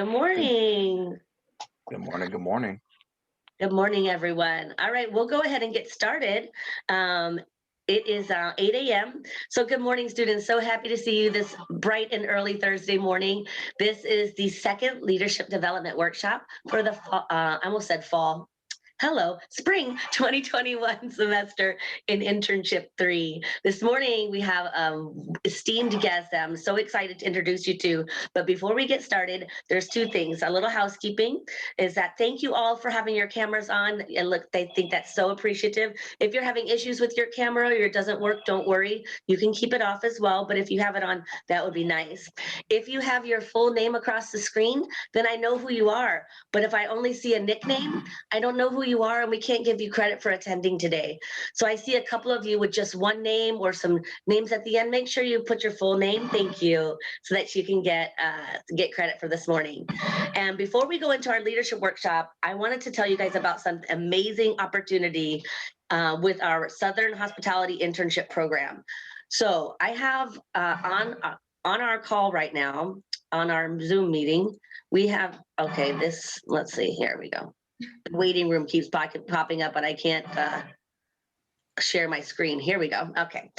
Good morning. Good morning. Good morning. Good morning, everyone. All right, we'll go ahead and get started. It is 8 a.m. So good morning, students. So happy to see you this bright and early Thursday morning. This is the second leadership development workshop for the fall, I almost said fall. Hello, spring 2021 semester in internship 3. This morning we have esteemed guests that I'm so excited to introduce you to. But before we get started, there's two things. A little housekeeping is that thank you all for having your cameras on. And look, they think that's so appreciative. If you're having issues with your camera or it doesn't work, don't worry. You can keep it off as well. But if you have it on, that would be nice. If you have your full name across the screen, then I know who you are. But if I only see a nickname, I don't know who you are, and we can't give you credit for attending today. So I see a couple of you with just one name or some names at the end. Make sure you put your full name. Thank you, so that you can get credit for this morning. And before we go into our leadership workshop, I wanted to tell you guys about some amazing opportunity with our Southern Hospitality Internship Program. So I have on our call right now, on our Zoom meeting, we have, okay, this, let's see, here we go. The waiting room keeps popping up, but I can't share my screen. Here we go. Okay.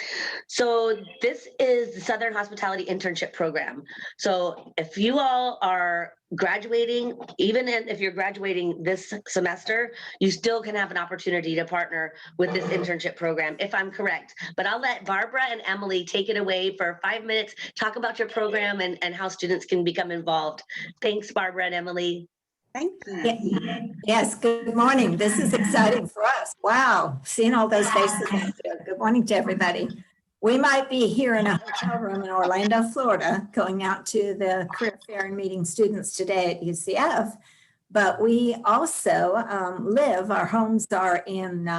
So this is the Southern Hospitality Internship Program. So if you all are graduating, even if you're graduating this semester, you still can have an opportunity to partner with this internship program, if I'm correct. But I'll let Barbara and Emily take it away for 5 minutes, talk about your program and how students can become involved. Thanks, Barbara and Emily. Thank you. Yes, good morning. This is exciting for us. Wow, seeing all those faces out there. Good morning to everybody. We might be here in a hotel room in Orlando, Florida, going out to the career fair and meeting students today at UCF, but we also our homes are in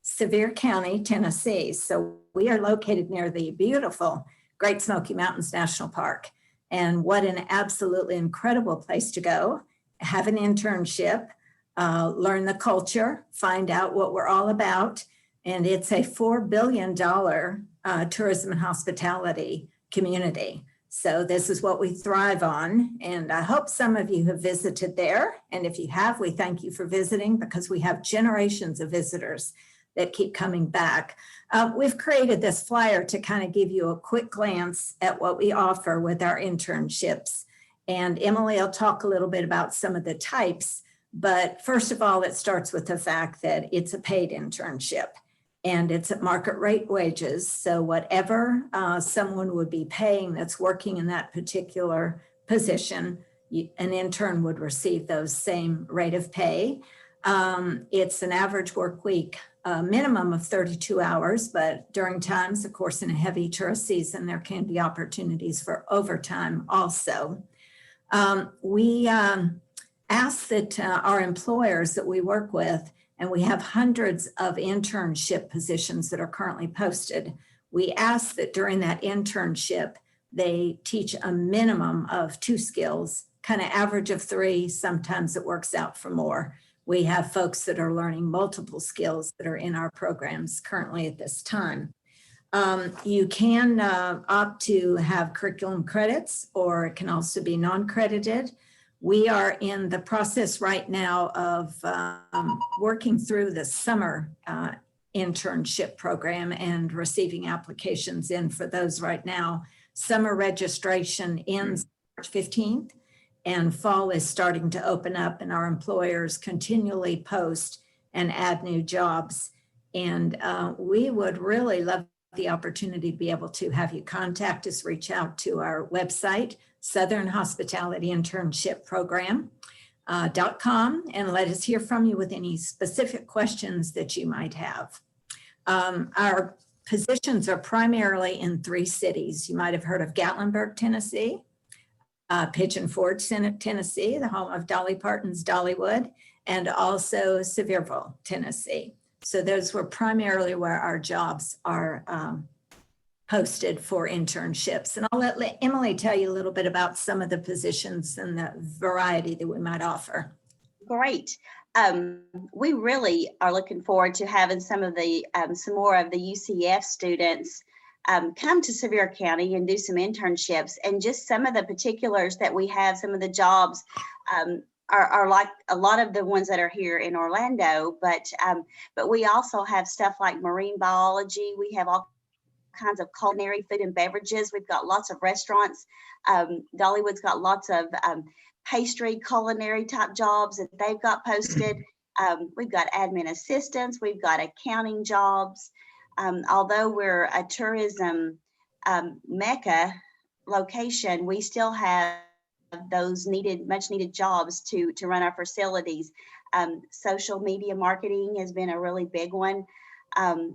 Sevier County, Tennessee. So we are located near the beautiful Great Smoky Mountains National Park. And what an absolutely incredible place to go. Have an internship, learn the culture, find out what we're all about. And it's a $4 billion tourism and hospitality community. So this is what we thrive on. And I hope some of you have visited there. And if you have, we thank you for visiting because we have generations of visitors that keep coming back. We've created this flyer to kind of give you a quick glance at what we offer with our internships. And Emily will talk a little bit about some of the types, but first of all, it starts with the fact that it's a paid internship and it's at market rate wages. So whatever someone would be paying that's working in that particular position, an intern would receive those same rate of pay. It's an average work week, minimum of 32 hours, but during times, of course, in a heavy tourist season, there can be opportunities for overtime also. We ask that our employers that we work with, and we have hundreds of internship positions that are currently posted, we ask that during that internship, they teach a minimum of 2 skills, kind of average of 3, sometimes it works out for more. We have folks that are learning multiple skills that are in our programs currently at this time. You can opt to have curriculum credits, or it can also be non-credited. We are in the process right now of working through the summer internship program and receiving applications in for those right now. Summer registration ends March 15th, and fall is starting to open up, and our employers continually post and add new jobs. And we would really love the opportunity to be able to have you contact us, reach out to our website, Southern Hospitality Internship Program.com, and let us hear from you with any specific questions that you might have. Our positions are primarily in 3 cities. You might have heard of Gatlinburg, Tennessee, Pigeon Forge, Tennessee, the home of Dolly Parton's Dollywood, and also Sevierville, Tennessee. So those were primarily where our jobs are posted for internships. And I'll let Emily tell you a little bit about some of the positions and the variety that we might offer. Great. We really are looking forward to having some more of the UCF students come to Sevier County and do some internships. And just some of the particulars that we have, some of the jobs are like a lot of the ones that are here in Orlando, but we also have stuff like marine biology. We have all kinds of culinary food and beverages. We've got lots of restaurants. Dollywood's got lots of pastry culinary type jobs that they've got posted. We've got admin assistants. We've got accounting jobs. Although we're a tourism mecca location, we still have those much needed jobs to run our facilities. Social media marketing has been a really big one.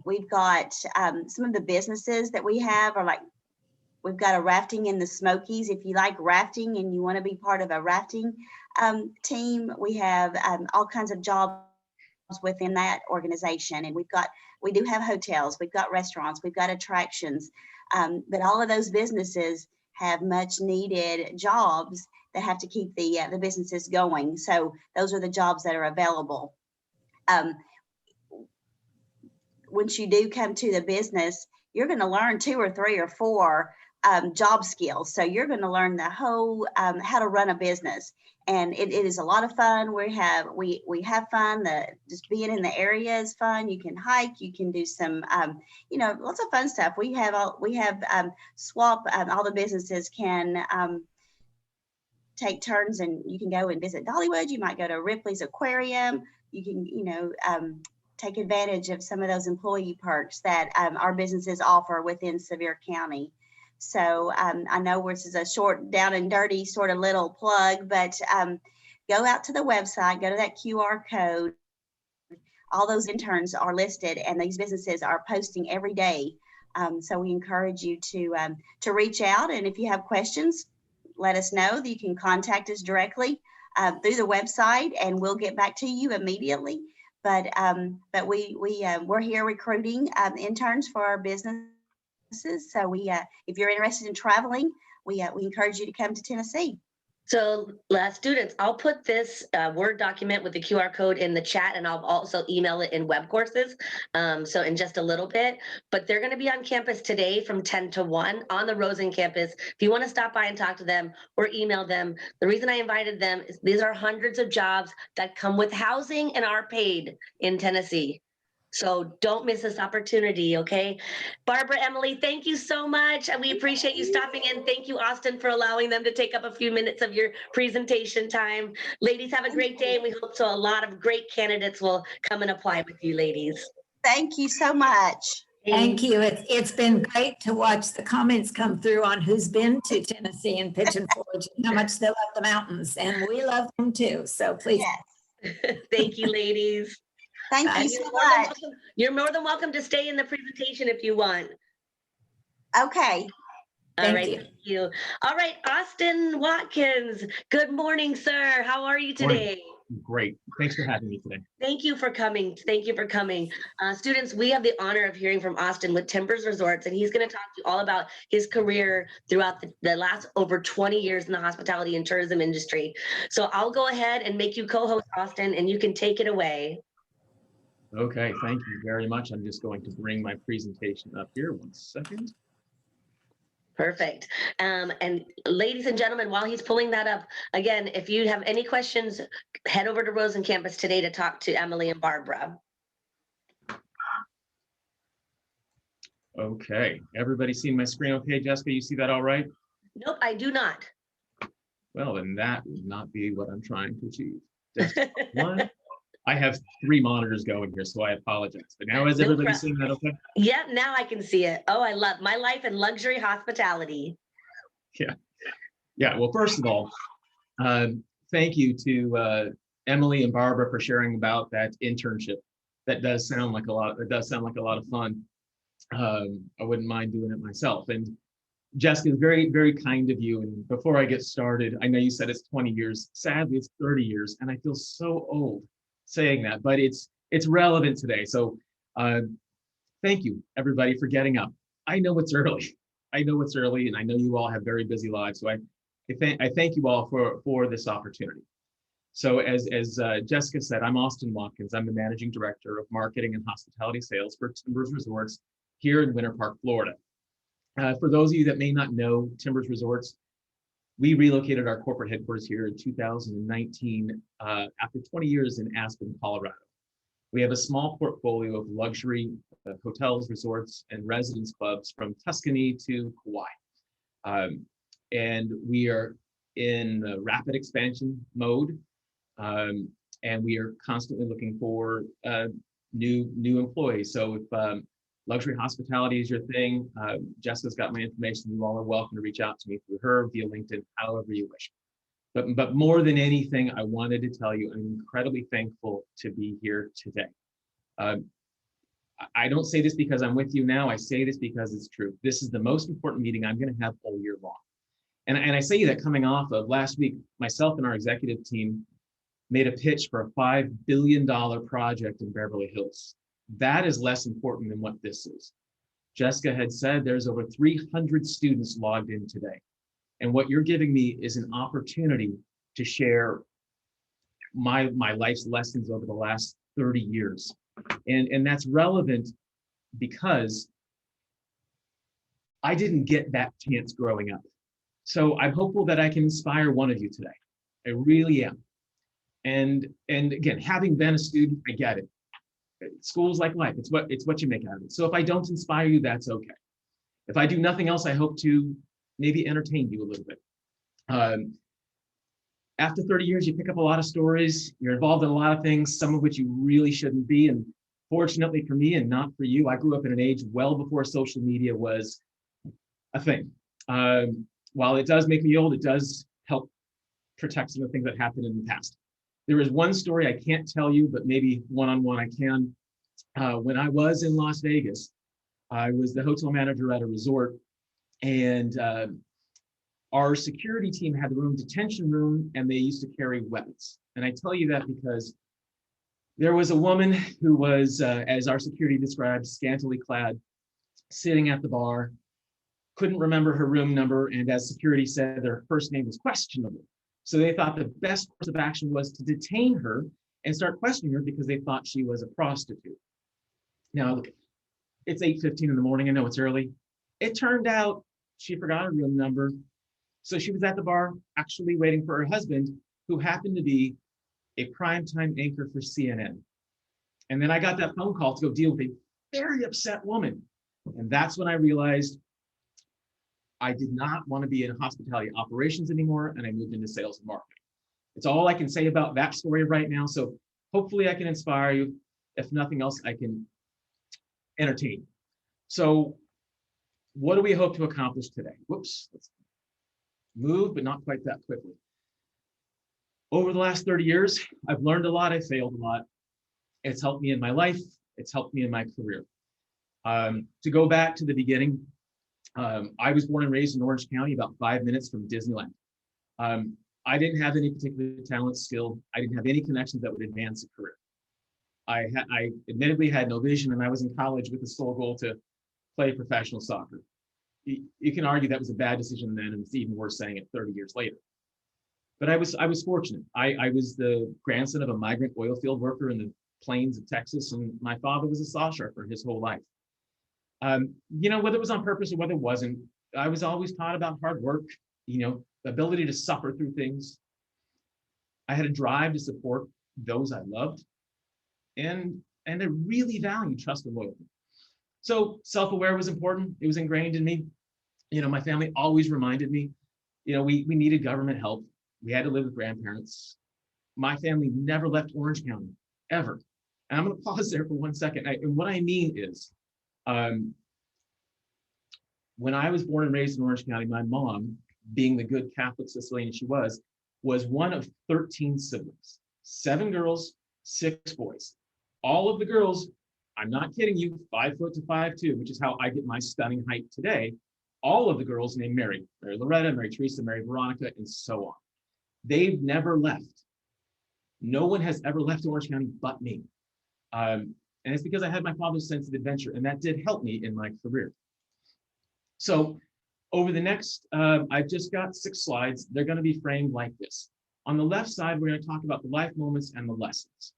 We've got some of the businesses that we have are like, we've got a rafting in the Smokies. If you like rafting and you want to be part of a rafting team, we have all kinds of jobs within that organization. And we do have hotels, we've got restaurants, we've got attractions, but all of those businesses have much needed jobs that have to keep the businesses going. So those are the jobs that are available. Once you do come to the business, you're going to learn 2 or 3 or 4 job skills. So you're going to learn the whole how to run a business, and it is a lot of fun. We have fun. Just being in the area is fun. You can hike. You can do some lots of fun stuff. We have swap. All the businesses can take turns, and you can go and visit Dollywood. You might go to Ripley's Aquarium. You can take advantage of some of those employee perks that our businesses offer within Sevier County. So I know this is a short, down and dirty sort of little plug, but go out to the website, go to that QR code. All those interns are listed, and these businesses are posting every day. So we encourage you to reach out, and if you have questions, let us know. That you can contact us directly through the website, and we'll get back to you immediately. But we're here recruiting interns for our businesses. So if you're interested in traveling, we encourage you to come to Tennessee. So students, I'll put this Word document with the QR code in the chat, and I'll also email it in web courses. So in just a little bit, but they're going to be on campus today from 10 to 1 on the Rosen campus. If you want to stop by and talk to them or email them, the reason I invited them is these are hundreds of jobs that come with housing and are paid in Tennessee. So don't miss this opportunity, okay? Barbara, Emily, thank you so much. And we appreciate you stopping in. Thank you, Austin, for allowing them to take up a few minutes of your presentation time. Ladies, have a great day. And we hope so a lot of great candidates will come and apply with you, ladies. Thank you so much. Thank you. It's been great to watch the comments come through on who's been to Tennessee and Pigeon Forge and how much they love the mountains. And we love them too. So please. Yes. Thank you, ladies. Thank you so much. You're more than welcome to stay in the presentation if you want. Okay. All right, thank you. All right, Austin Watkins. Good morning, sir. How are you today? Morning. Great. Thanks for having me today. Thank you for coming. Thank you for coming. Students, we have the honor of hearing from Austin with Timbers Resorts, and he's going to talk to you all about his career throughout the last over 20 years in the hospitality and tourism industry. So I'll go ahead and make you co-host, Austin, and you can take it away. Okay, thank you very much. I'm just going to bring my presentation up here. 1 second. Perfect. And ladies and gentlemen, while he's pulling that up, again, if you have any questions, head over to Rosen campus today to talk to Emily and Barbara. Okay, everybody seeing my screen okay? Jessica, you see that all right? Nope, I do not. Well, then that would not be what I'm trying to achieve. Jessica, 1. I have 3 monitors going here, so I apologize. But now is everybody seeing that okay? Yeah, now I can see it. Oh, I love my life in luxury hospitality. Yeah. Well, first of all, thank you to Emily and Barbara for sharing about that internship. That does sound like a lot. It does sound like a lot of fun. I wouldn't mind doing it myself. And Jessica, is very, very kind of you. And before I get started, I know you said it's 20 years. Sadly, it's 30 years, and I feel so old saying that, but it's relevant today. So thank you, everybody, for getting up. I know it's early. And I know you all have very busy lives. So I thank you all for this opportunity. So as Jessica said, I'm Austin Watkins. I'm the Managing Director of Marketing and Hospitality Sales for Timbers Resorts here in Winter Park, Florida. For those of you that may not know Timbers Resorts, we relocated our corporate headquarters here in 2019 after 20 years in Aspen, Colorado. We have a small portfolio of luxury hotels, resorts, and residence clubs from Tuscany to Kauai. And we are in rapid expansion mode, and we are constantly looking for new employees. So if luxury hospitality is your thing, Jessica's got my information. You all are welcome to reach out to me through her, via LinkedIn, however you wish. But more than anything, I wanted to tell you I'm incredibly thankful to be here today. I don't say this because I'm with you now. I say this because it's true. This is the most important meeting I'm going to have all year long. And I say that coming off of last week, myself and our executive team made a pitch for a $5 billion project in Beverly Hills. That is less important than what this is. Jessica had said there's over 300 students logged in today. And what you're giving me is an opportunity to share my life's lessons over the last 30 years. And that's relevant because I didn't get that chance growing up. So I'm hopeful that I can inspire one of you today. I really am. And again, having been a student, I get it. School's like life. It's what you make out of it. So if I don't inspire you, that's okay. If I do nothing else, I hope to maybe entertain you a little bit. After 30 years, you pick up a lot of stories. You're involved in a lot of things, some of which you really shouldn't be. And fortunately for me and not for you, I grew up in an age well before social media was a thing. While it does make me old, it does help protect some of the things that happened in the past. There is one story I can't tell you, but maybe one-on-one I can. When I was in Las Vegas, I was the hotel manager at a resort, and our security team had their own detention room, and they used to carry weapons. And I tell you that because there was a woman who was, as our security described, scantily clad, sitting at the bar, couldn't remember her room number, and as security said, their first name was questionable. So they thought the best course of action was to detain her and start questioning her because they thought she was a prostitute. Now, look, it's 8:15 in the morning. I know it's early. It turned out she forgot her room number. So she was at the bar actually waiting for her husband, who happened to be a primetime anchor for CNN. And then I got that phone call to go deal with a very upset woman. And that's when I realized I did not want to be in hospitality operations anymore, and I moved into sales and marketing. It's all I can say about that story right now. So hopefully I can inspire you. If nothing else, I can entertain. So what do we hope to accomplish today? Whoops, let's move, but not quite that quickly. Over the last 30 years, I've learned a lot, I've failed a lot. It's helped me in my life, it's helped me in my career. To go back to the beginning, I was born and raised in Orange County, about 5 minutes from Disneyland. I didn't have any particular talent, skill. I didn't have any connections that would advance a career. I admittedly had no vision, and I was in college with the sole goal to play professional soccer. You can argue that was a bad decision then, and it's even worse saying it 30 years later. But I was fortunate. I was the grandson of a migrant oil field worker in the plains of Texas, and my father was a saw sharper his whole life. Whether it was on purpose or whether it wasn't, I was always taught about hard work, the ability to suffer through things. I had a drive to support those I loved, and I really valued trust and loyalty. So self-aware was important. It was ingrained in me. My family always reminded me, we needed government help. We had to live with grandparents. My family never left Orange County, ever. And I'm going to pause there for 1 second. And what I mean is, when I was born and raised in Orange County, my mom, being the good Catholic Sicilian she was one of 13 siblings, 7 girls, 6 boys. All of the girls, I'm not kidding you, 5 foot to 5'2", which is how I get my stunning height today. All of the girls named Mary Loretta, Mary Teresa, Mary Veronica, and so on. They've never left. No one has ever left Orange County but me. And it's because I had my father's sense of adventure, and that did help me in my career. So over the next, I've just got 6 slides. They're going to be framed like this. On the left side, we're going to talk about the life moments and the lessons.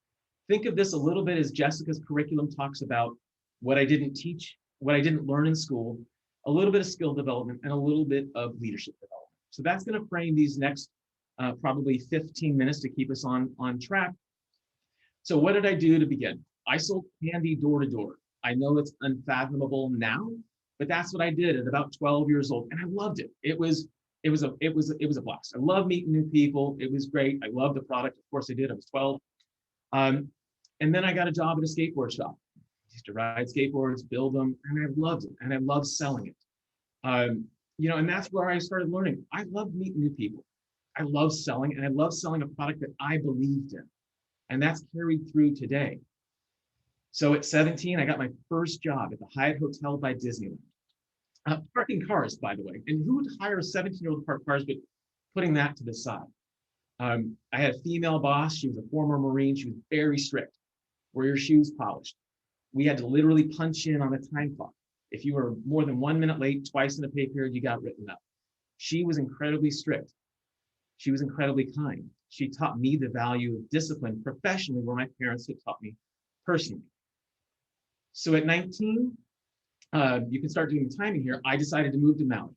Think of this a little bit as Jessica's curriculum talks about what I didn't teach, what I didn't learn in school. a little bit of skill development, and a little bit of leadership development. So that's going to frame these next probably 15 minutes to keep us on track. So what did I do to begin? I sold candy door to door. I know it's unfathomable now, but that's what I did at about 12 years old, and I loved it. It was a blast. I love meeting new people. It was great. I loved the product. Of course I did. I was 12. And then I got a job at a skateboard shop. I used to ride skateboards, build them, and I loved it. And I loved selling it. And that's where I started learning. I love meeting new people. I love selling, and I love selling a product that I believed in. And that's carried through today. So at 17, I got my first job at the Hyatt Hotel by Disneyland. Parking cars, by the way. And who would hire a 17-year-old to park cars, but putting that to the side? I had a female boss. She was a former Marine. She was very strict. Wear your shoes polished. We had to literally punch in on a time clock. If you were more than 1 minute late, twice in a pay period, you got written up. She was incredibly strict. She was incredibly kind. She taught me the value of discipline professionally, where my parents had taught me personally. So at 19, you can start doing the timing here. I decided to move to Maui.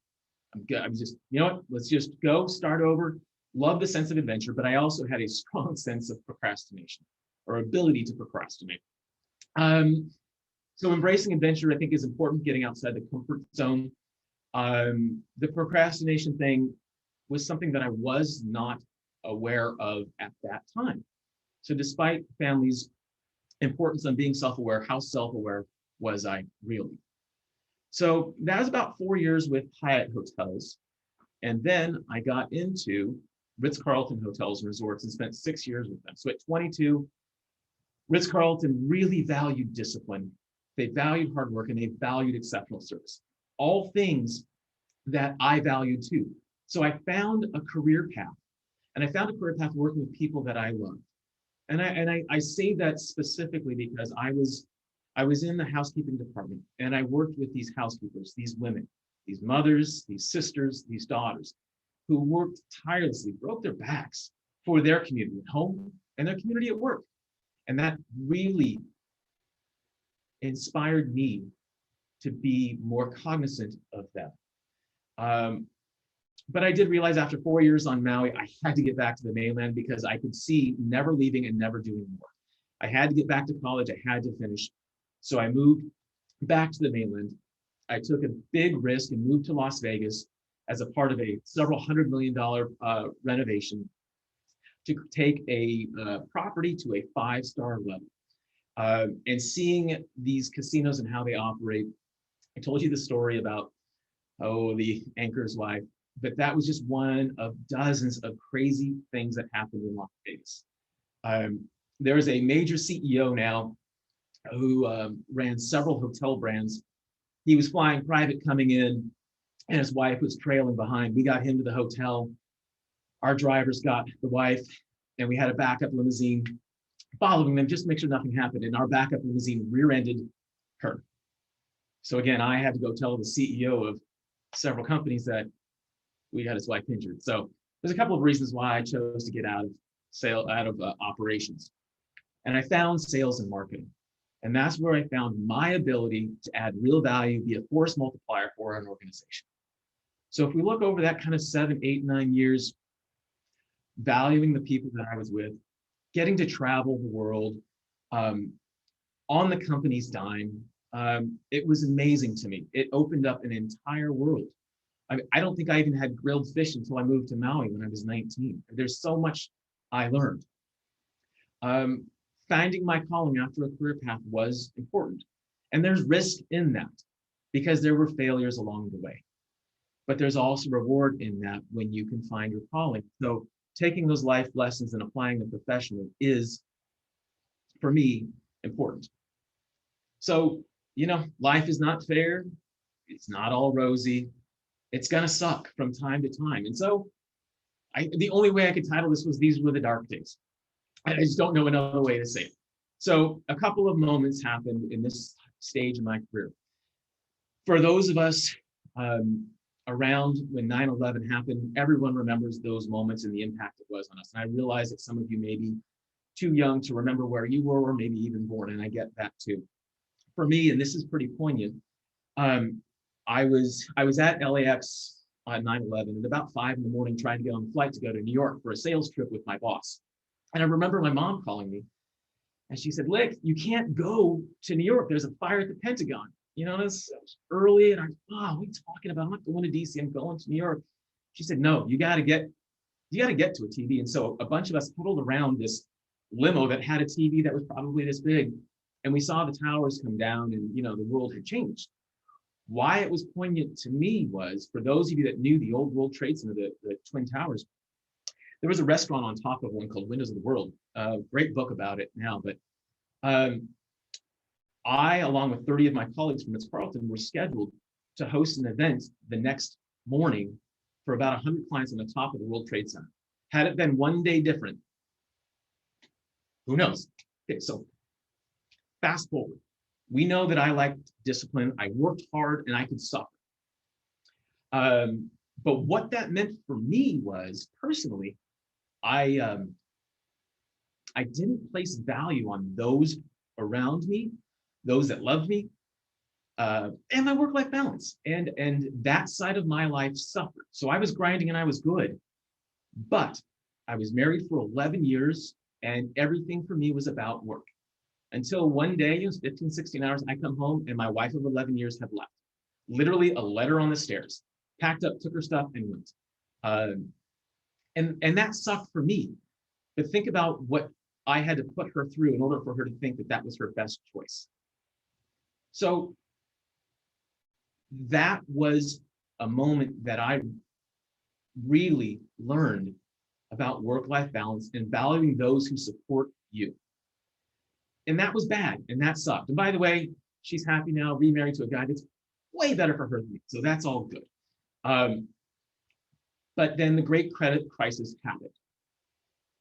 I'm just, you know what, let's just go, start over. Love the sense of adventure, but I also had a strong sense of procrastination, or ability to procrastinate. So embracing adventure, I think, is important, getting outside the comfort zone. The procrastination thing was something that I was not aware of at that time. So despite family's importance on being self-aware, how self-aware was I really? So that was about 4 years with Hyatt Hotels. And then I got into Ritz-Carlton Hotels and Resorts and spent 6 years with them. So at 22, Ritz-Carlton really valued discipline. They valued hard work, and they valued exceptional service. All things that I valued too. So I found a career path, and I found a career path working with people that I loved. And I say that specifically because I was in the housekeeping department, and I worked with these housekeepers, these women, these mothers, these sisters, these daughters, who worked tirelessly, broke their backs for their community at home and their community at work. And that really inspired me to be more cognizant of them. But I did realize after 4 years on Maui, I had to get back to the mainland because I could see never leaving and never doing more. I had to get back to college. I had to finish. So I moved back to the mainland. I took a big risk and moved to Las Vegas as a part of a several $100 million renovation to take a property to a 5-star level. And seeing these casinos and how they operate, I told you the story about, the anchor's wife, but that was just one of dozens of crazy things that happened in Las Vegas. There is a major CEO now who ran several hotel brands. He was flying private coming in, and his wife was trailing behind. We got him to the hotel. Our drivers got the wife, and we had a backup limousine following them just to make sure nothing happened. And our backup limousine rear-ended her. So again, I had to go tell the CEO of several companies that we got his wife injured. So there's a couple of reasons why I chose to get out of operations. And I found sales and marketing. And that's where I found my ability to add real value, be a force multiplier for an organization. So if we look over that kind of 7, 8, 9 years, valuing the people that I was with, getting to travel the world on the company's dime, it was amazing to me. It opened up an entire world. I don't think I even had grilled fish until I moved to Maui when I was 19. There's so much I learned. Finding my calling after a career path was important. And there's risk in that because there were failures along the way. But there's also reward in that when you can find your calling. So taking those life lessons and applying them professionally is, for me, important. So, life is not fair. It's not all rosy. It's going to suck from time to time. And so the only way I could title this was These Were the Dark Days. I just don't know another way to say it. So a couple of moments happened in this stage of my career. For those of us around when 9/11 happened, everyone remembers those moments and the impact it was on us. And I realize that some of you may be too young to remember where you were or maybe even born, and I get that too. For me, and this is pretty poignant, I was at LAX on 9/11 at about 5 in the morning, trying to get on the flight to go to New York for a sales trip with my boss. And I remember my mom calling me, and she said, "Lick, you can't go to New York. There's a fire at the Pentagon." You know, it's early, and what are you talking about? I'm not going to DC. I'm going to New York. She said, "No, you got to get to a TV." And so a bunch of us huddled around this limo that had a TV that was probably this big, and we saw the towers come down, and the world had changed. Why it was poignant to me was, for those of you that knew the old World Trade Center, the Twin Towers, there was a restaurant on top of one called Windows of the World. Great book about it now, but I, along with 30 of my colleagues from Ritz-Carlton, were scheduled to host an event the next morning for about 100 clients on the top of the World Trade Center. Had it been one day different, who knows? Okay, so fast forward. We know that I liked discipline. I worked hard and I could suffer. But what that meant for me was, personally, I didn't place value on those around me, those that loved me, and my work-life balance. And that side of my life suffered. So I was grinding and I was good, but I was married for 11 years and everything for me was about work. Until one day, it was 15, 16 hours, I come home and my wife of 11 years had left. Literally a letter on the stairs. Packed up, took her stuff and went. And that sucked for me. But think about what I had to put her through in order for her to think that that was her best choice. So that was a moment that I really learned about work-life balance and valuing those who support you. And that was bad, and that sucked. And by the way, she's happy now, remarried to a guy that's way better for her than me, so that's all good. But then the great credit crisis happened.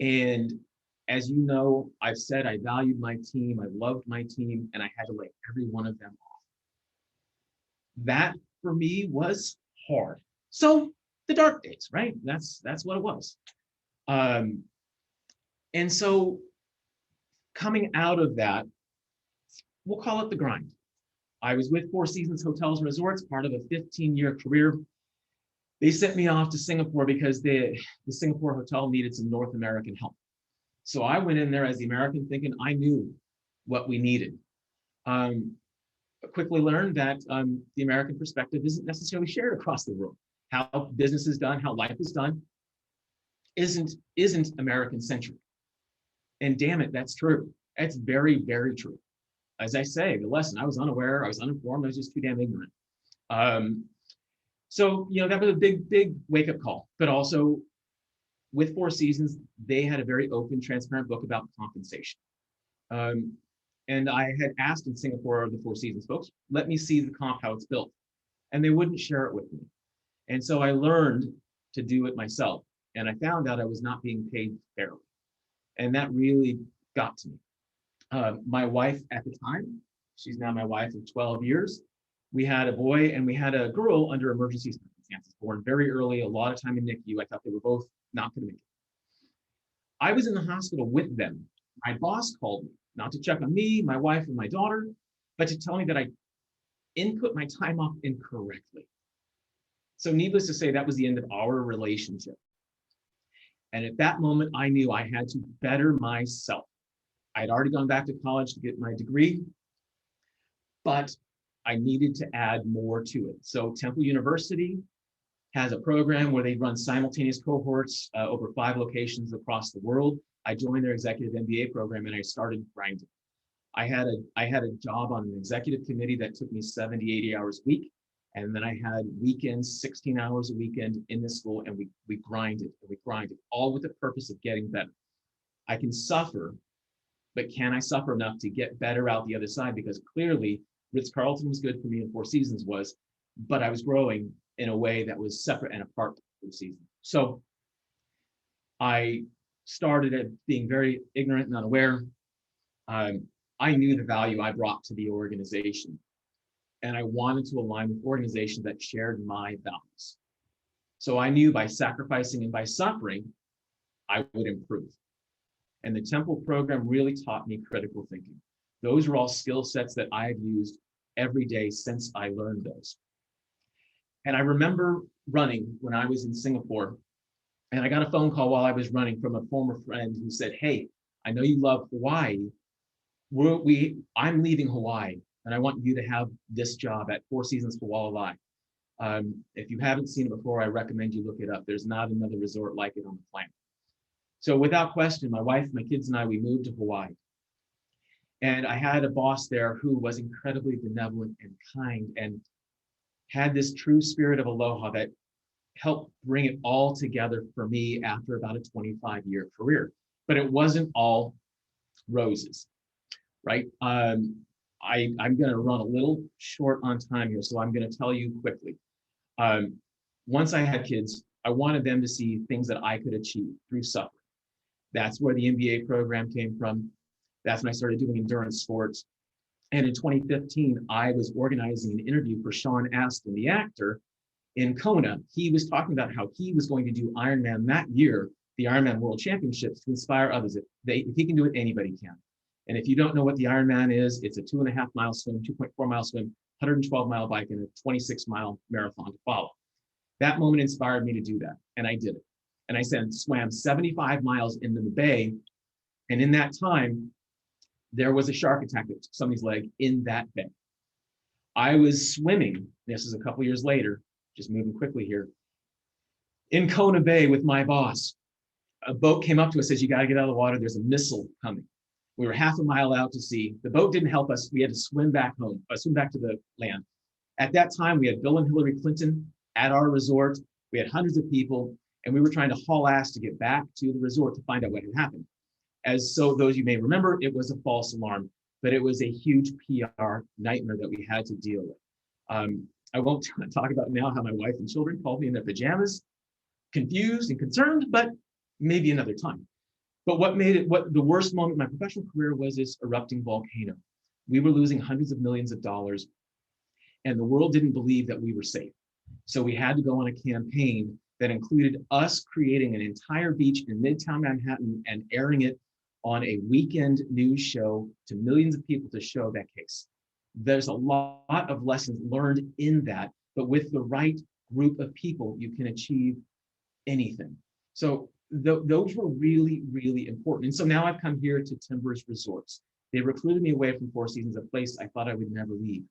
And as you know, I've said I valued my team, I loved my team, and I had to lay every one of them off. That, for me, was hard. So the dark days, right? That's what it was. And so coming out of that, we'll call it the grind. I was with Four Seasons Hotels and Resorts, part of a 15-year career. They sent me off to Singapore because the Singapore hotel needed some North American help. So I went in there as the American thinking I knew what we needed. Quickly learned that the American perspective isn't necessarily shared across the world. How business is done, how life is done, isn't American-centric. And damn it, that's true. That's very, very true. As I say, the lesson, I was unaware, I was uninformed, I was just too damn ignorant. So, that was a big wake-up call. But also, with Four Seasons, they had a very open, transparent book about compensation. And I had asked in Singapore, the Four Seasons folks, let me see the comp, how it's built. And they wouldn't share it with me. And so I learned to do it myself. And I found out I was not being paid fairly. And that really got to me. My wife at the time, she's now my wife of 12 years. We had a boy and we had a girl under emergency circumstances, born very early, a lot of time in NICU. I thought they were both not going to make it. I was in the hospital with them. My boss called me, not to check on me, my wife, and my daughter, but to tell me that I input my time off incorrectly. So needless to say, that was the end of our relationship. And at that moment, I knew I had to better myself. I had already gone back to college to get my degree, but I needed to add more to it. So Temple University has a program where they run simultaneous cohorts over 5 locations across the world. I joined their executive MBA program and I started grinding. I had a job on an executive committee that took me 70, 80 hours a week. And then I had weekends, 16 hours a weekend in this school, and we grinded, all with the purpose of getting better. I can suffer, but can I suffer enough to get better out the other side? Because clearly Ritz-Carlton was good for me and Four Seasons was, but I was growing in a way that was separate and apart from Four Seasons. So I started at being very ignorant and unaware. I knew the value I brought to the organization, and I wanted to align with organizations that shared my values. So I knew by sacrificing and by suffering, I would improve. And the Temple program really taught me critical thinking. Those are all skill sets that I've used every day since I learned those. And I remember running when I was in Singapore, and I got a phone call while I was running from a former friend who said, "Hey, I know you love Hawaii. I'm leaving Hawaii, and I want you to have this job at Four Seasons Hualalai. If you haven't seen it before, I recommend you look it up. There's not another resort like it on the planet." So without question, my wife, my kids, and I, we moved to Hawaii. And I had a boss there who was incredibly benevolent and kind and had this true spirit of aloha that helped bring it all together for me after about a 25-year career. But it wasn't all roses, right? I'm going to run a little short on time here, so I'm going to tell you quickly. Once I had kids, I wanted them to see things that I could achieve through suffering. That's where the MBA program came from. That's when I started doing endurance sports. And in 2015, I was organizing an interview for Sean Astin, the actor, in Kona. He was talking about how he was going to do Ironman that year, the Ironman World Championships, to inspire others. If he can do it, anybody can. And if you don't know what the Ironman is, it's a 2.5 mile swim, 2.4 mile swim, 112 mile bike, and a 26 mile marathon to follow. That moment inspired me to do that, and I did it. And I swam 75 miles into the bay, and in that time, there was a shark attack that took somebody's leg in that bay. I was swimming, this is a couple years later, just moving quickly here, in Kona Bay with my boss. A boat came up to us, says, "You got to get out of the water, there's a missile coming." We were half a mile out to sea. The boat didn't help us. We had to swim back home, swim back to the land. At that time, we had Bill and Hillary Clinton at our resort. We had hundreds of people, and we were trying to haul ass to get back to the resort to find out what had happened. So those you may remember, it was a false alarm, but it was a huge PR nightmare that we had to deal with. I won't talk about now how my wife and children called me in their pajamas, confused and concerned, but maybe another time. But what the worst moment in my professional career was this erupting volcano. We were losing hundreds of millions of dollars, and the world didn't believe that we were safe. So we had to go on a campaign that included us creating an entire beach in Midtown Manhattan and airing it on a weekend news show to millions of people to show that case. There's a lot of lessons learned in that, but with the right group of people, you can achieve anything. So those were really, really important. And so now I've come here to Timbers Resorts. They recruited me away from Four Seasons, a place I thought I would never leave.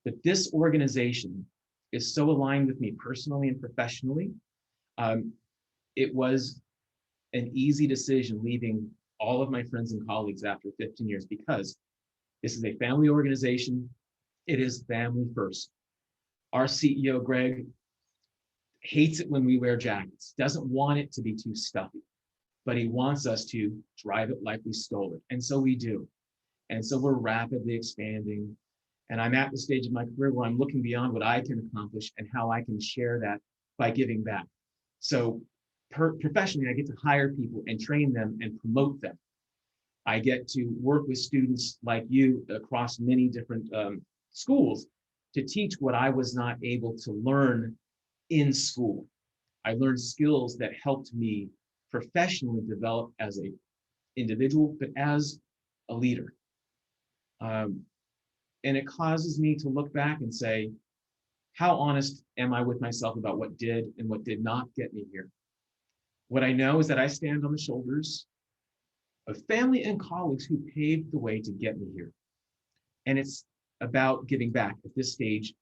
But this organization is so aligned with me personally and professionally. It was an easy decision leaving all of my friends and colleagues after 15 years because this is a family organization. It is family first. Our CEO, Greg, hates it when we wear jackets, doesn't want it to be too stuffy, but he wants us to drive it like we stole it. And so we do. And so we're rapidly expanding. And I'm at the stage of my career where I'm looking beyond what I can accomplish and how I can share that by giving back. So professionally, I get to hire people and train them and promote them. I get to work with students like you across many different schools to teach what I was not able to learn in school. I learned skills that helped me professionally develop as an individual, but as a leader. And it causes me to look back and say, how honest am I with myself about what did and what did not get me here? What I know is that I stand on the shoulders of family and colleagues who paved the way to get me here. And it's about giving back at this stage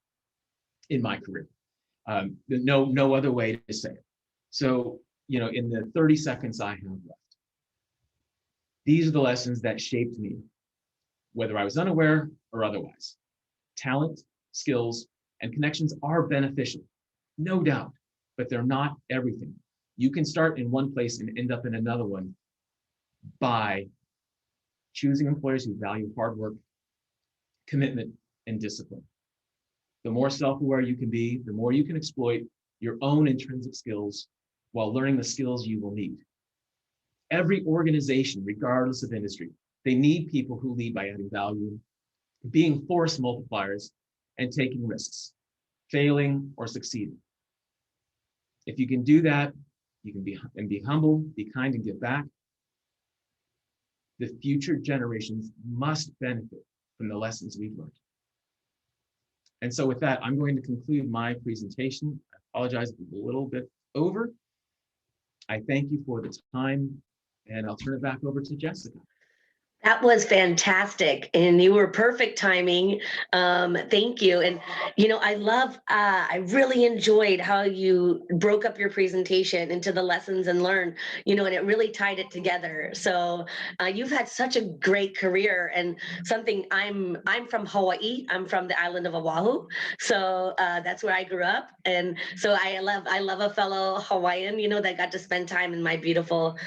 in my career. No other way to say it. So, in the 30 seconds I have left, these are the lessons that shaped me, whether I was unaware or otherwise. Talent, skills, and connections are beneficial, no doubt, but they're not everything. You can start in one place and end up in another one by choosing employers who value hard work, commitment, and discipline. The more self-aware you can be, the more you can exploit your own intrinsic skills while learning the skills you will need. Every organization, regardless of industry, they need people who lead by adding value, being force multipliers, and taking risks, failing or succeeding. If you can do that, you can be humble, be kind, and give back. The future generations must benefit from the lessons we've learned. And so with that, I'm going to conclude my presentation. I apologize if it's a little bit over. I thank you for the time, and I'll turn it back over to Jessica. That was fantastic, and you were perfect timing. Thank you. And I really enjoyed how you broke up your presentation into the lessons and learn. And it really tied it together. So you've had such a great career, and something. I'm from Hawaii. I'm from the island of Oahu, so that's where I grew up, and so I love a fellow Hawaiian. That got to spend time in my beautiful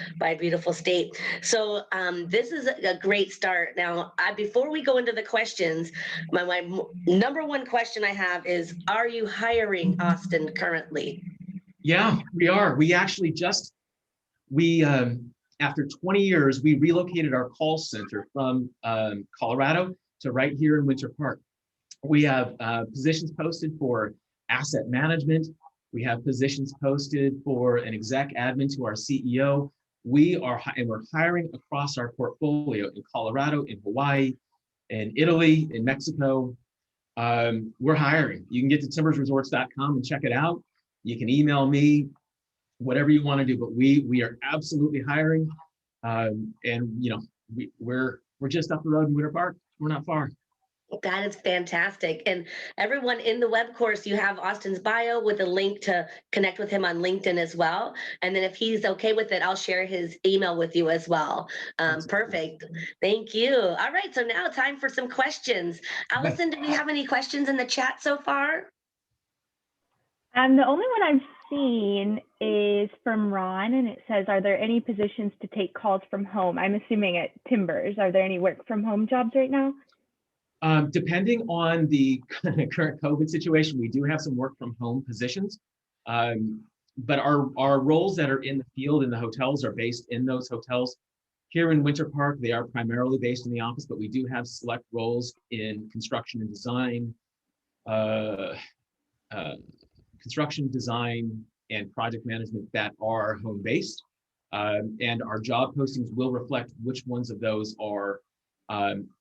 state. So this is a great start. Now, before we go into the questions, my number one question I have is, are you hiring, Austin, currently? Yeah, we are. We actually after 20 years, we relocated our call center from Colorado to right here in Winter Park. We have positions posted for asset management. We have positions posted for an exec admin to our CEO. We're hiring across our portfolio in Colorado, in Hawaii, in Italy, in Mexico. We're hiring. You can get to timbersresorts.com and check it out. You can email me, whatever you want to do, but we are absolutely hiring. We're just up the road in Winter Park. We're not far. That is fantastic. And everyone in the web course, you have Austin's bio with a link to connect with him on LinkedIn as well. And then if he's okay with it, I'll share his email with you as well. Perfect. Thank you. All right. So now time for some questions. Allison, do we have any questions in the chat so far? The only one I've seen is from Ron, and it says, are there any positions to take calls from home? I'm assuming at Timbers. Are there any work from home jobs right now? Depending on the current COVID situation, we do have some work from home positions, but our roles that are in the field in the hotels are based in those hotels. Here in Winter Park, they are primarily based in the office, but we do have select roles in construction and design, and project management that are home based, and our job postings will reflect which ones of those are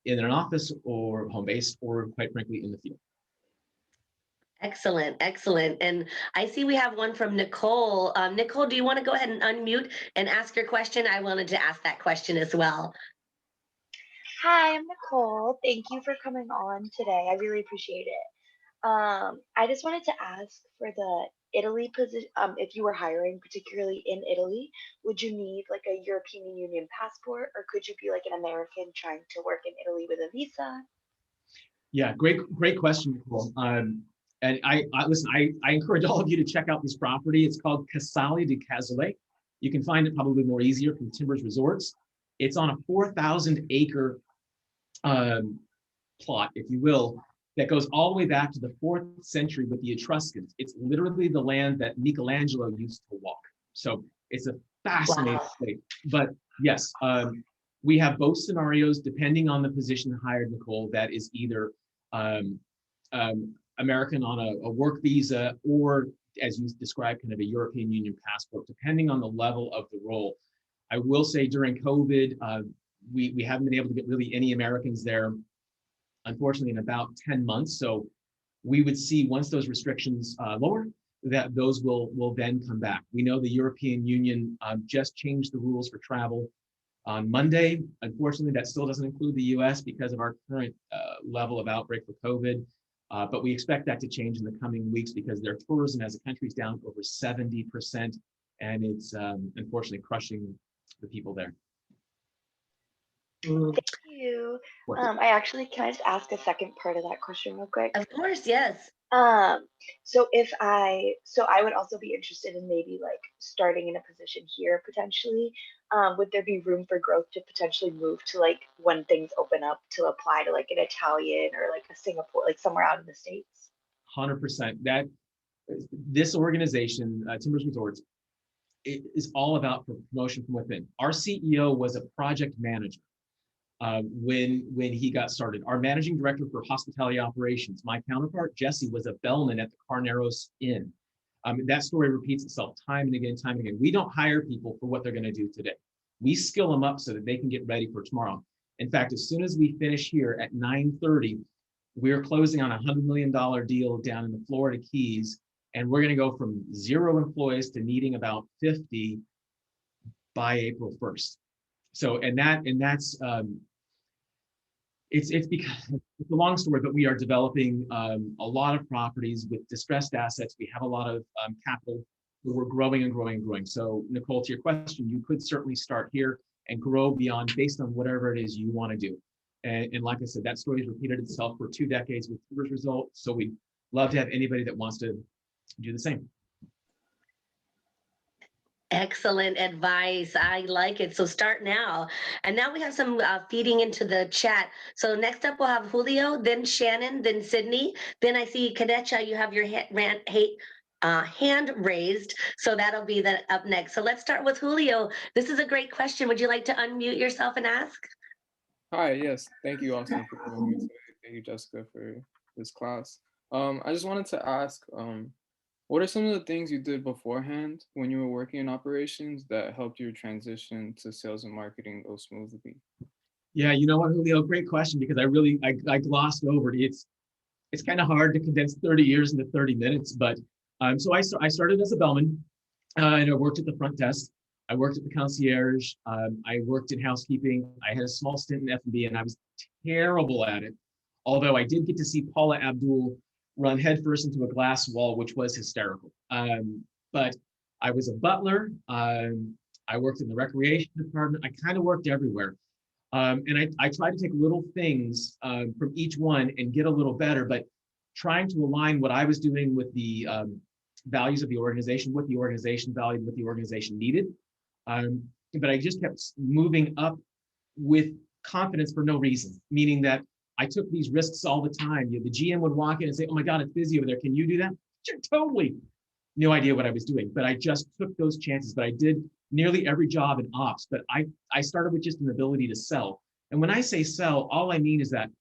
in an office or home-based, or quite frankly, in the field. Excellent, excellent. And I see we have one from Nicole. Nicole, do you want to go ahead and unmute and ask your question? I wanted to ask that question as well. Hi, I'm Nicole. Thank you for coming on today. I really appreciate it. I just wanted to ask for the Italy position, if you were hiring, particularly in Italy, would you need like a European Union passport, or could you be like an American trying to work in Italy with a visa? Yeah, great question, Nicole. And I encourage all of you to check out this property. It's called Casale di Casale. You can find it probably more easier from Timbers Resorts. It's on a 4,000 acre plot, if you will, that goes all the way back to the 4th century with the Etruscans. It's literally the land that Michelangelo used to walk. So it's a fascinating place. But yes, we have both scenarios depending on the position hired, Nicole, that is either American on a work visa, or as you described, kind of a European Union passport, depending on the level of the role. I will say during COVID, we haven't been able to get really any Americans there, unfortunately, in about 10 months. So we would see, once those restrictions lower, that those will then come back. We know the European Union just changed the rules for travel on Monday. Unfortunately, that still doesn't include the US because of our current level of outbreak for COVID. But we expect that to change in the coming weeks because their tourism as a country is down over 70%. And it's unfortunately crushing the people there. Thank you. Can I just ask a second part of that question real quick? Of course, yes. So I would also be interested in maybe like starting in a position here potentially. Would there be room for growth to potentially move to, like, when things open up, to apply to like an Italian or like a Singapore, like somewhere out in the States? 100%. That this organization, Timbers Resorts, it is all about promotion from within. Our CEO was a project manager when he got started. Our managing director for hospitality operations, my counterpart, Jesse, was a bellman at the Carneros Inn. That story repeats itself time and again, time and again. We don't hire people for what they're going to do today. We skill them up so that they can get ready for tomorrow. In fact, as soon as we finish here at 9:30, we're closing on a $100 million deal down in the Florida Keys, and we're going to go from 0 employees to needing about 50 by April 1st. So, that's it's because it's a long story, but we are developing a lot of properties with distressed assets. We have a lot of capital. We're growing and growing and growing. So, Nicole, to your question, you could certainly start here and grow beyond based on whatever it is you want to do. And like I said, that story has repeated itself for 2 decades with Timbers results. So we'd love to have anybody that wants to do the same. Excellent advice. I like it. So start now. And now we have some feeding into the chat. So next up, we'll have Julio, then Shannon, then Sydney. Then I see Kadecha, you have your hand raised. So that'll be up next. So let's start with Julio. This is a great question. Would you like to unmute yourself and ask? Hi, yes. Thank you, Austin, for coming here today. Thank you, Jessica, for this class. I just wanted to ask, what are some of the things you did beforehand when you were working in operations that helped your transition to sales and marketing go smoothly? Yeah, you know what, Julio, great question, because I glossed over it. It's kind of hard to condense 30 years into 30 minutes, but so I started as a bellman, and I worked at the front desk. I worked at the concierge. I worked in housekeeping. I had a small stint in F&B, and I was terrible at it. Although I did get to see Paula Abdul run headfirst into a glass wall, which was hysterical. But I was a butler. I worked in the recreation department. I kind of worked everywhere. And I tried to take little things from each one and get a little better, but trying to align what I was doing with the values of the organization, what the organization valued, what the organization needed. But I just kept moving up with confidence for no reason, meaning that I took these risks all the time. The GM would walk in and say, "Oh my God, it's busy over there. Can you do that?" Sure, totally. No idea what I was doing, but I just took those chances. But I did nearly every job in ops, but I started with just an ability to sell. And when I say sell, all I mean is that,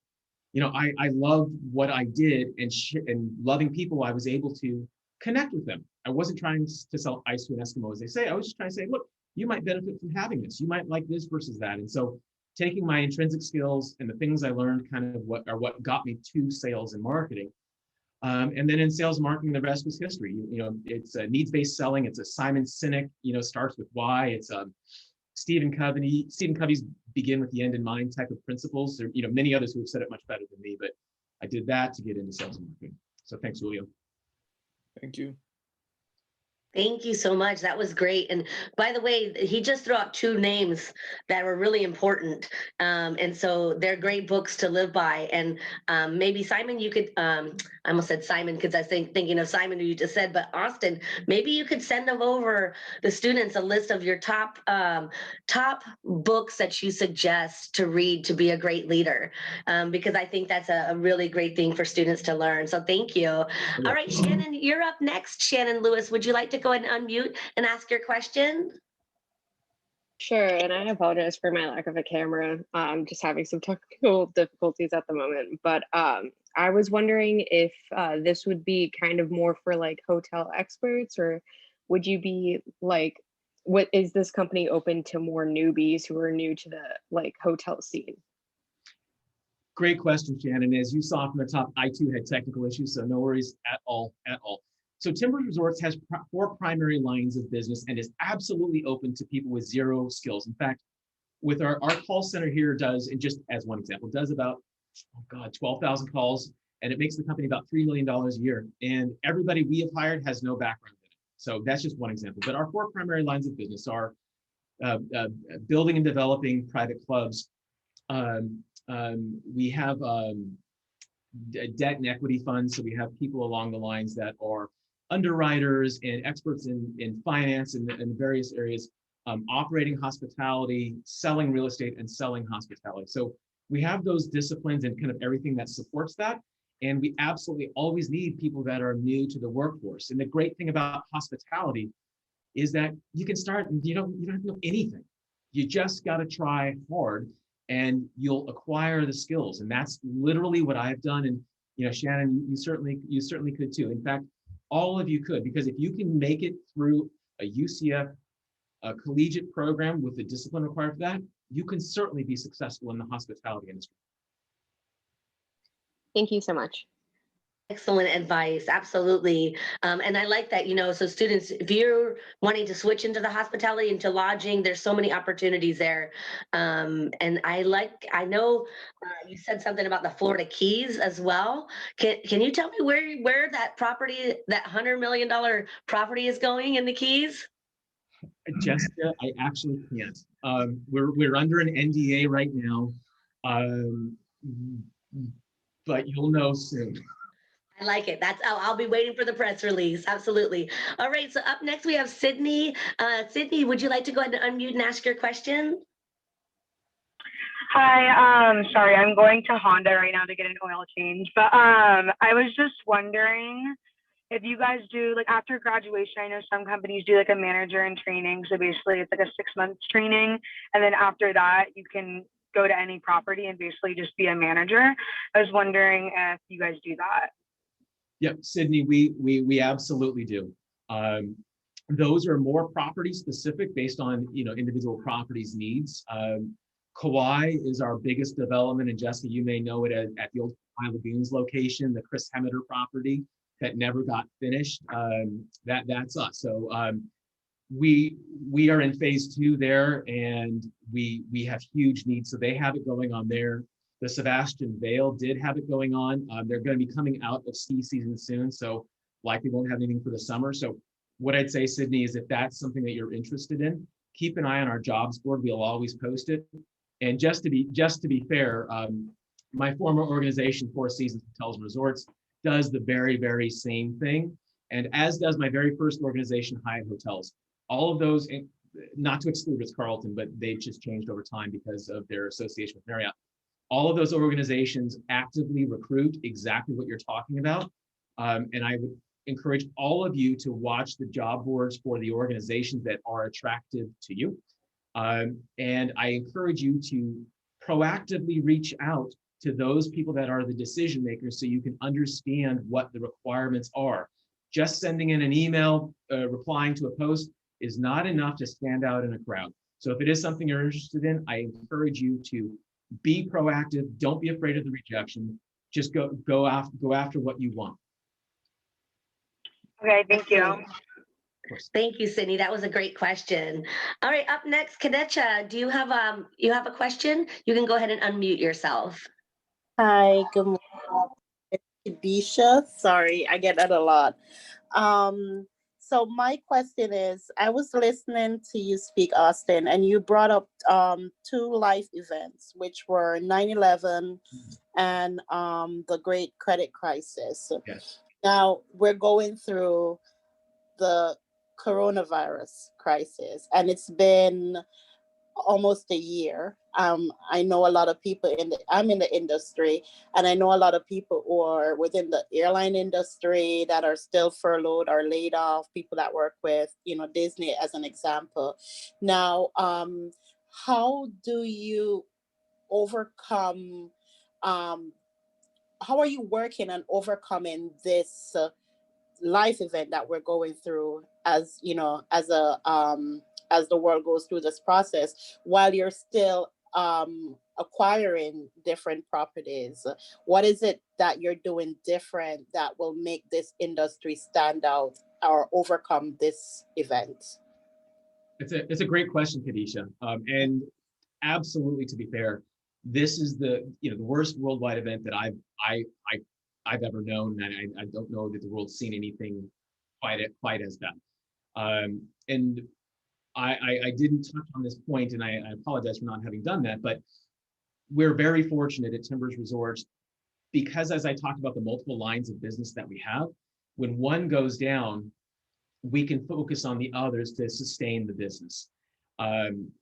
I loved what I did, and loving people, I was able to connect with them. I wasn't trying to sell ice to an Eskimo, as they say. I was just trying to say, look, you might benefit from having this. You might like this versus that. And so taking my intrinsic skills and the things I learned kind of what got me to sales and marketing. And then in sales and marketing, the rest was history. It's a needs-based selling. It's a Simon Sinek, starts with why. It's Stephen Covey's begin with the end in mind type of principles. There, many others who have said it much better than me, but I did that to get into sales and marketing. So thanks, Julio. Thank you. Thank you so much. That was great. And by the way, he just threw out 2 names that were really important. And so they're great books to live by. And maybe Simon, you could, I almost said Simon because I was thinking of Simon who you just said, but Austin, maybe you could send them over the students a list of your top books that you suggest to read to be a great leader. Because I think that's a really great thing for students to learn. So thank you. All right, Shannon, you're up next. Shannon Lewis, would you like to go ahead and unmute and ask your question? Sure, and I apologize for my lack of a camera. I'm just having some technical difficulties at the moment, but I was wondering if this would be kind of more for like hotel experts, or would you be like, what is this company open to more newbies who are new to the like hotel scene? Great question, Shannon. As you saw from the top, I too had technical issues, so no worries at all. So Timbers Resorts has 4 primary lines of business and is absolutely open to people with 0 skills. In fact, with our call center here does, and just as one example, does about, 12,000 calls, and it makes the company about $3 million a year. And everybody we have hired has no background in it. So that's just one example. But our 4 primary lines of business are building and developing private clubs. We have debt and equity funds. So we have people along the lines that are underwriters and experts in finance and various areas, operating hospitality, selling real estate, and selling hospitality. So we have those disciplines and kind of everything that supports that. And we absolutely always need people that are new to the workforce. And the great thing about hospitality is that you can start and you don't have to know anything. You just got to try hard and you'll acquire the skills. And that's literally what I've done. And Shannon, you certainly could too. In fact, all of you could, because if you can make it through a UCF, a collegiate program with the discipline required for that, you can certainly be successful in the hospitality industry. Thank you so much. Excellent advice, absolutely. And I like that, so students, if you're wanting to switch into the hospitality, into lodging, there's so many opportunities there. And I know you said something about the Florida Keys as well. Can you tell me where that property, that $100 million property is going in the Keys? Jessica, I actually can't. We're under an NDA right now, but you'll know soon. I like it. I'll be waiting for the press release. Absolutely. All right. So up next we have Sydney. Sydney, would you like to go ahead and unmute and ask your question? Hi, sorry, I'm going to Honda right now to get an oil change, but I was just wondering if you guys do, like, after graduation, I know some companies do like a manager in training, so basically it's like a 6 months training, and then after that you can go to any property and basically just be a manager. I was wondering if you guys do that. Yep, Sydney, we absolutely do. Those are more property specific based on individual properties needs. Kauai is our biggest development, and Jessica, you may know it at the old Kauai Lagoons location, the Chris Hemmeter property that never got finished. That's us. So we are in phase 2 there, and we have huge needs. So they have it going on there. The Sebastian Vale did have it going on. They're going to be coming out of ski season soon, so likely won't have anything for the summer. So what I'd say, Sydney, is if that's something that you're interested in, keep an eye on our jobs board. We'll always post it. And just to be fair, my former organization, Four Seasons Hotels and Resorts, does the very, very same thing, and as does my very first organization, Hyatt Hotels. All of those, not to exclude Ritz-Carlton, but they've just changed over time because of their association with Marriott. All of those organizations actively recruit exactly what you're talking about. And I would encourage all of you to watch the job boards for the organizations that are attractive to you. And I encourage you to proactively reach out to those people that are the decision makers so you can understand what the requirements are. Just sending in an email, replying to a post is not enough to stand out in a crowd. So if it is something you're interested in, I encourage you to be proactive. Don't be afraid of the rejection. Just go after what you want. Okay, thank you. Thank you, Sydney. That was a great question. All right, up next, Kadecha, do you have a question? You can go ahead and unmute yourself. Hi, good morning. It's Kadisha. Sorry, I get that a lot. So my question is, I was listening to you speak, Austin, and you brought up 2 life events, which were 9/11 and the Great Credit Crisis. Yes. Now we're going through the coronavirus crisis, and it's been almost a year. I know a lot of people I'm in the industry, and I know a lot of people who are within the airline industry that are still furloughed or laid off, people that work with, Disney as an example. Now, how do you overcome, how are you working on overcoming this life event that we're going through as the world goes through this process, while you're still acquiring different properties? What is it that you're doing different that will make this industry stand out or overcome this event? It's a great question, Kadisha. And absolutely, to be fair, this is the worst worldwide event that I've ever known, and I don't know that the world's seen anything quite as bad. And I didn't touch on this point, and I apologize for not having done that, but we're very fortunate at Timbers Resorts because, as I talked about, the multiple lines of business that we have, when one goes down, we can focus on the others to sustain the business. And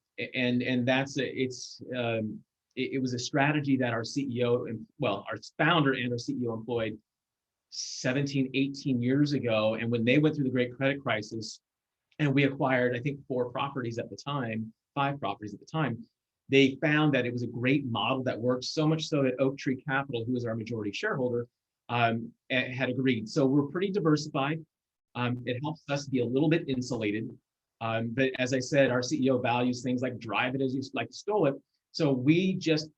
that's it was a strategy that our CEO, our founder and our CEO employed 17, 18 years ago. And when they went through the Great Credit Crisis, and we acquired, I think, 4 properties at the time, 5 properties at the time, they found that it was a great model that worked, so much so that Oak Tree Capital, who is our majority shareholder, had agreed. So we're pretty diversified. It helps us be a little bit insulated. But as I said, our CEO values things like drive it as you like to stole it. So we just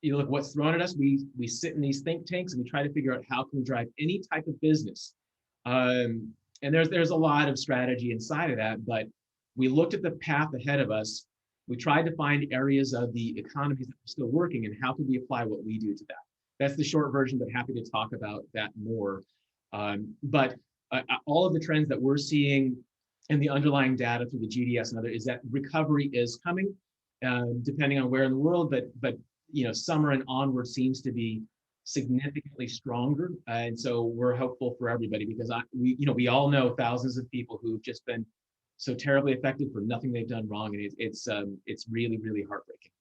you look what's thrown at us. We sit in these think tanks and we try to figure out how can we drive any type of business. And there's a lot of strategy inside of that, but we looked at the path ahead of us. We tried to find areas of the economies that are still working and how can we apply what we do to that. That's the short version, but happy to talk about that more. But all of the trends that we're seeing and the underlying data through the GDS and other is that recovery is coming, depending on where in the world, but summer and onward seems to be significantly stronger. And so we're hopeful for everybody because we all know thousands of people who've just been so terribly affected for nothing they've done wrong. And it's really, really heartbreaking.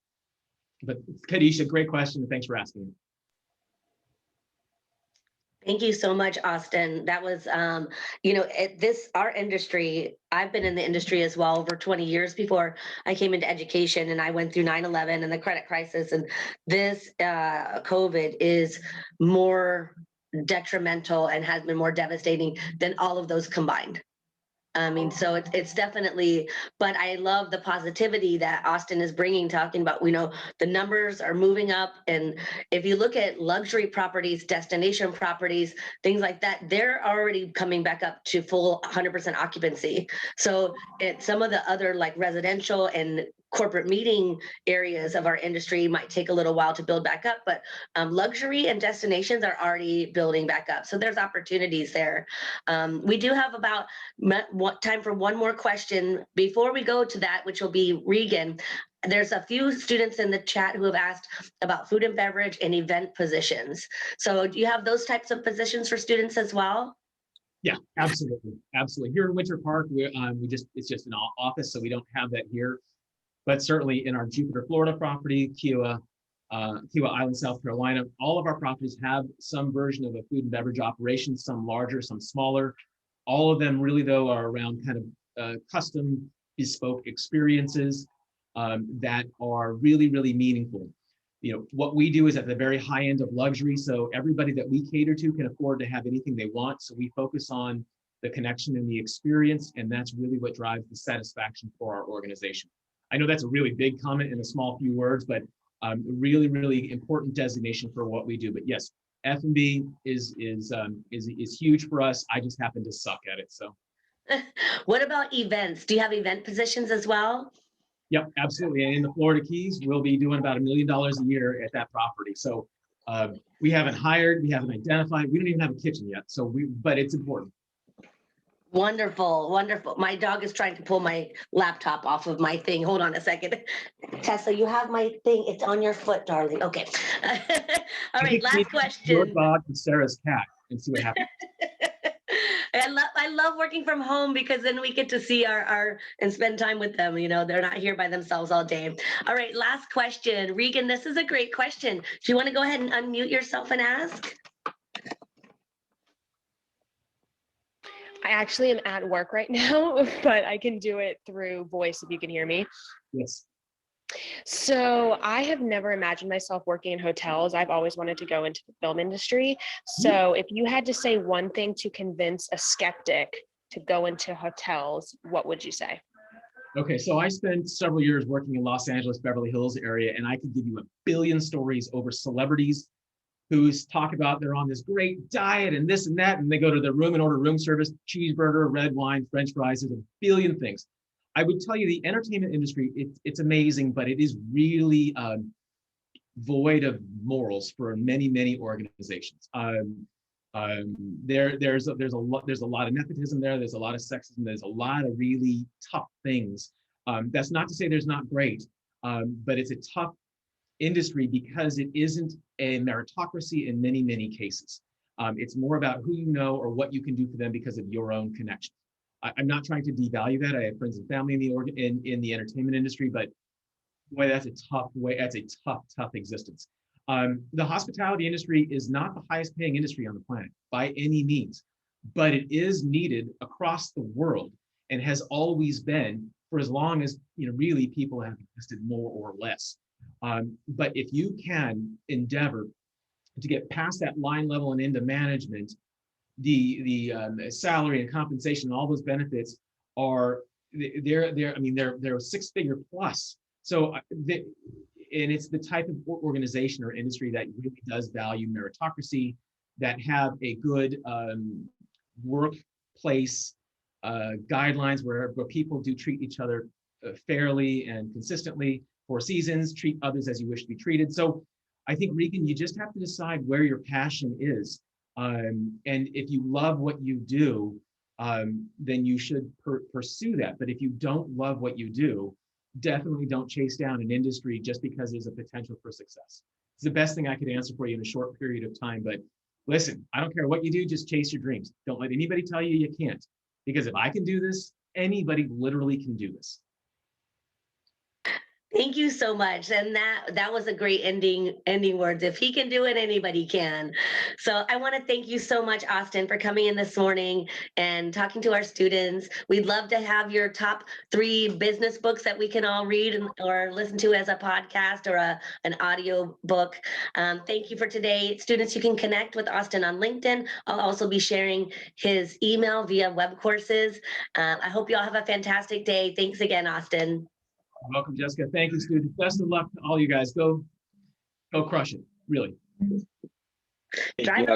But Kadisha, great question. And thanks for asking. Thank you so much, Austin. That was, our industry, I've been in the industry as well over 20 years before I came into education, and I went through 9/11 and the credit crisis. And this COVID is more detrimental and has been more devastating than all of those combined. I mean, so it's definitely, but I love the positivity that Austin is bringing, talking about, the numbers are moving up. And if you look at luxury properties, destination properties, things like that, they're already coming back up to full 100% occupancy. So some of the other like residential and corporate meeting areas of our industry might take a little while to build back up, but luxury and destinations are already building back up. So there's opportunities there. We do have about time for one more question. Before we go to that, which will be Regan, there's a few students in the chat who have asked about food and beverage and event positions. So do you have those types of positions for students as well? Yeah, absolutely. Absolutely. Here in Winter Park, it's just an office, so we don't have that here. But certainly in our Jupiter, Florida property, Kiowa Island, South Carolina, all of our properties have some version of a food and beverage operation, some larger, some smaller. All of them really, though, are around kind of custom, bespoke experiences that are really, really meaningful. What we do is at the very high end of luxury, so everybody that we cater to can afford to have anything they want. So we focus on the connection and the experience, and that's really what drives the satisfaction for our organization. I know that's a really big comment in a small few words, but really, really important designation for what we do. But yes, F&B is huge for us. I just happen to suck at it. So, what about events? Do you have event positions as well? Yep, absolutely. And in the Florida Keys, we'll be doing about $1 million a year at that property. So we haven't hired, we haven't identified, we don't even have a kitchen yet. But it's important. Wonderful, wonderful. My dog is trying to pull my laptop off of my thing. Hold on a second. Tessa, you have my thing. It's on your foot, darling. Okay. All right, last question. Your dog and Sarah's cat and see what happens. I love working from home because then we get to see our and spend time with them. They're not here by themselves all day. All right, last question. Regan, this is a great question. Do you want to go ahead and unmute yourself and ask? I actually am at work right now, but I can do it through voice if you can hear me. Yes. So I have never imagined myself working in hotels. I've always wanted to go into the film industry. So if you had to say one thing to convince a skeptic to go into hotels, what would you say? Okay, so I spent several years working in Los Angeles, Beverly Hills area, and I could give you a billion stories over celebrities who talk about they're on this great diet and this and that, and they go to their room and order room service, cheeseburger, red wine, French fries, there's a billion things. I would tell you the entertainment industry, it's amazing, but it is really void of morals for many, many organizations. There's a lot of nepotism there. There's a lot of sexism. There's a lot of really tough things. That's not to say there's not great, but it's a tough industry because it isn't a meritocracy in many, many cases. It's more about who you know or what you can do for them because of your own connection. I'm not trying to devalue that. I have friends and family in the entertainment industry, but boy, that's a tough existence. The hospitality industry is not the highest paying industry on the planet by any means, but it is needed across the world and has always been for as long as really people have existed, more or less. But if you can endeavor to get past that line level and into management, the salary and compensation and all those benefits are they're 6-figure plus. So it's the type of organization or industry that really does value meritocracy, that have a good workplace guidelines where people do treat each other fairly and consistently, 4 seasons, treat others as you wish to be treated. So I think, Regan, you just have to decide where your passion is. And if you love what you do, then you should pursue that. But if you don't love what you do, definitely don't chase down an industry just because there's a potential for success. It's the best thing I could answer for you in a short period of time. But listen, I don't care what you do, just chase your dreams. Don't let anybody tell you you can't. Because if I can do this, anybody literally can do this. Thank you so much. And that was a great ending words. If he can do it, anybody can. So I want to thank you so much, Austin, for coming in this morning and talking to our students. We'd love to have your top 3 business books that we can all read or listen to as a podcast or an audio book. Thank you for today. Students, you can connect with Austin on LinkedIn. I'll also be sharing his email via web courses. I hope you all have a fantastic day. Thanks again, Austin. Welcome, Jessica. Thank you, students. Best of luck to all you guys. Go crush it, really. Drive